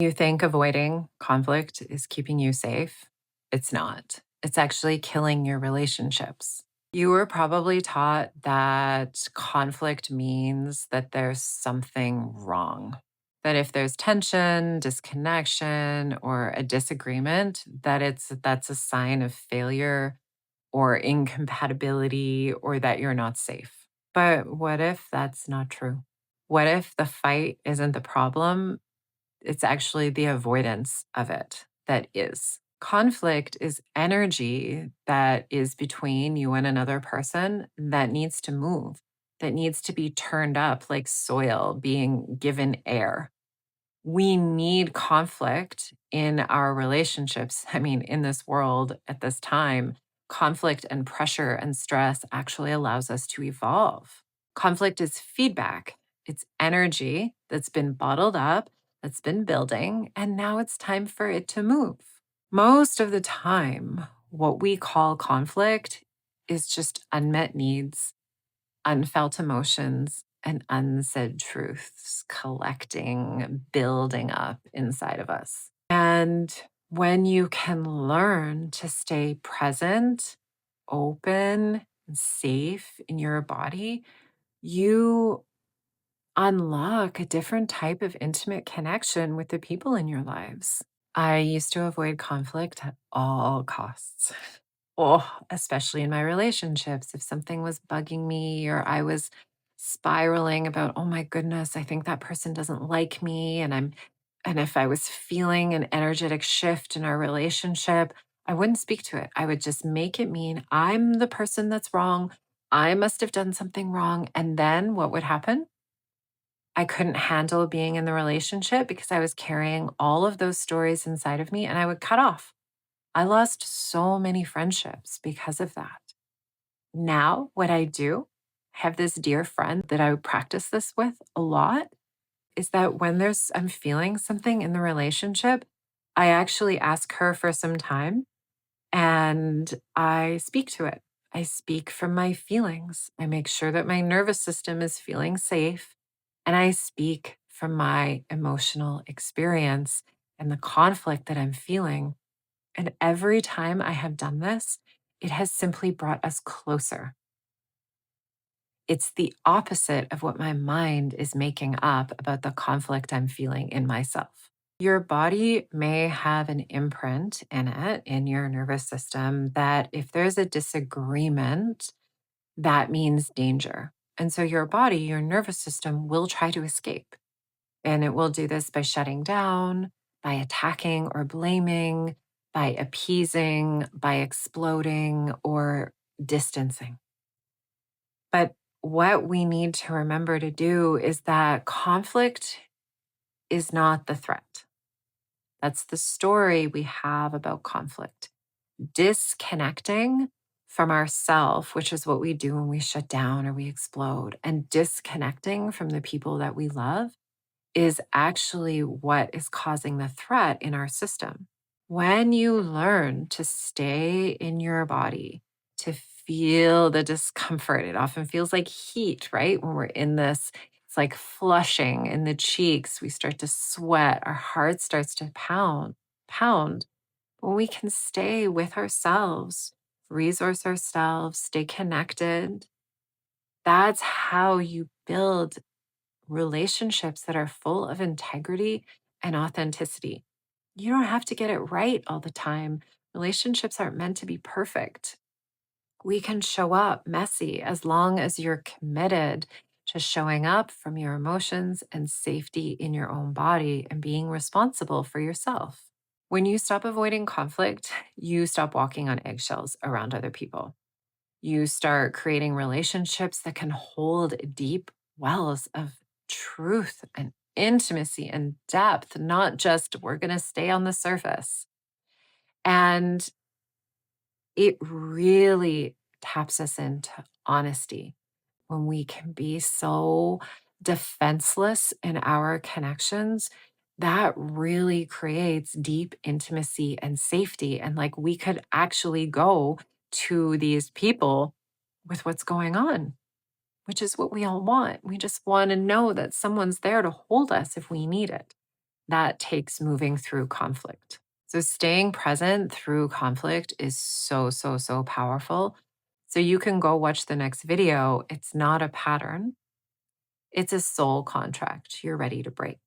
You think avoiding conflict is keeping you safe? It's not. It's actually killing your relationships. You were probably taught that conflict means that there's something wrong. That if there's tension, disconnection, or a disagreement, that's a sign of failure or incompatibility or that you're not safe. But what if that's not true? What if the fight isn't the problem? It's actually the avoidance of it that is. Conflict is energy that is between you and another person that needs to move, that needs to be turned up like soil being given air. We need conflict in our relationships. I mean, in this world at this time, conflict and pressure and stress actually allows us to evolve. Conflict is feedback, it's energy that's been bottled up, that's been building, and now it's time for it to move. Most of the time, what we call conflict is just unmet needs, unfelt emotions, and unsaid truths collecting, building up inside of us. And when you can learn to stay present, open, and safe in your body, you unlock a different type of intimate connection with the people in your lives. I used to avoid conflict at all costs. Oh, especially in my relationships. If something was bugging me or I was spiraling about, oh my goodness, I think that person doesn't like me. And if I was feeling an energetic shift in our relationship, I wouldn't speak to it. I would just make it mean I'm the person that's wrong. I must have done something wrong. And then what would happen? I couldn't handle being in the relationship because I was carrying all of those stories inside of me and I would cut off. I lost so many friendships because of that. Now, what I do, I have this dear friend that I would practice this with a lot, is that when I'm feeling something in the relationship, I actually ask her for some time and I speak to it. I speak from my feelings. I make sure that my nervous system is feeling safe and I speak from my emotional experience and the conflict that I'm feeling. And every time I have done this, it has simply brought us closer. It's the opposite of what my mind is making up about the conflict I'm feeling in myself. Your body may have an imprint in it, in your nervous system, that if there's a disagreement, that means danger. And so your body, your nervous system will try to escape. And it will do this by shutting down, by attacking or blaming, by appeasing, by exploding or distancing. But what we need to remember to do is that conflict is not the threat. That's the story we have about conflict. Disconnecting from ourself, which is what we do when we shut down or we explode, and disconnecting from the people that we love is actually what is causing the threat in our system. When you learn to stay in your body, to feel the discomfort, it often feels like heat, right? When we're in this, it's like flushing in the cheeks. We start to sweat, our heart starts to pound. When we can stay with ourselves, resource ourselves, stay connected, that's how you build relationships that are full of integrity and authenticity. You don't have to get it right all the time. Relationships aren't meant to be perfect. We can show up messy as long as you're committed to showing up from your emotions and safety in your own body and being responsible for yourself. When you stop avoiding conflict, you stop walking on eggshells around other people. You start creating relationships that can hold deep wells of truth and intimacy and depth, not just we're going to stay on the surface. And it really taps us into honesty when we can be so defenseless in our connections. That really creates deep intimacy and safety. And like we could actually go to these people with what's going on, which is what we all want. We just want to know that someone's there to hold us if we need it. that takes moving through conflict. So, staying present through conflict is so, so, so powerful. So, you can go watch the next video. It's not a pattern, it's a soul contract you're ready to break.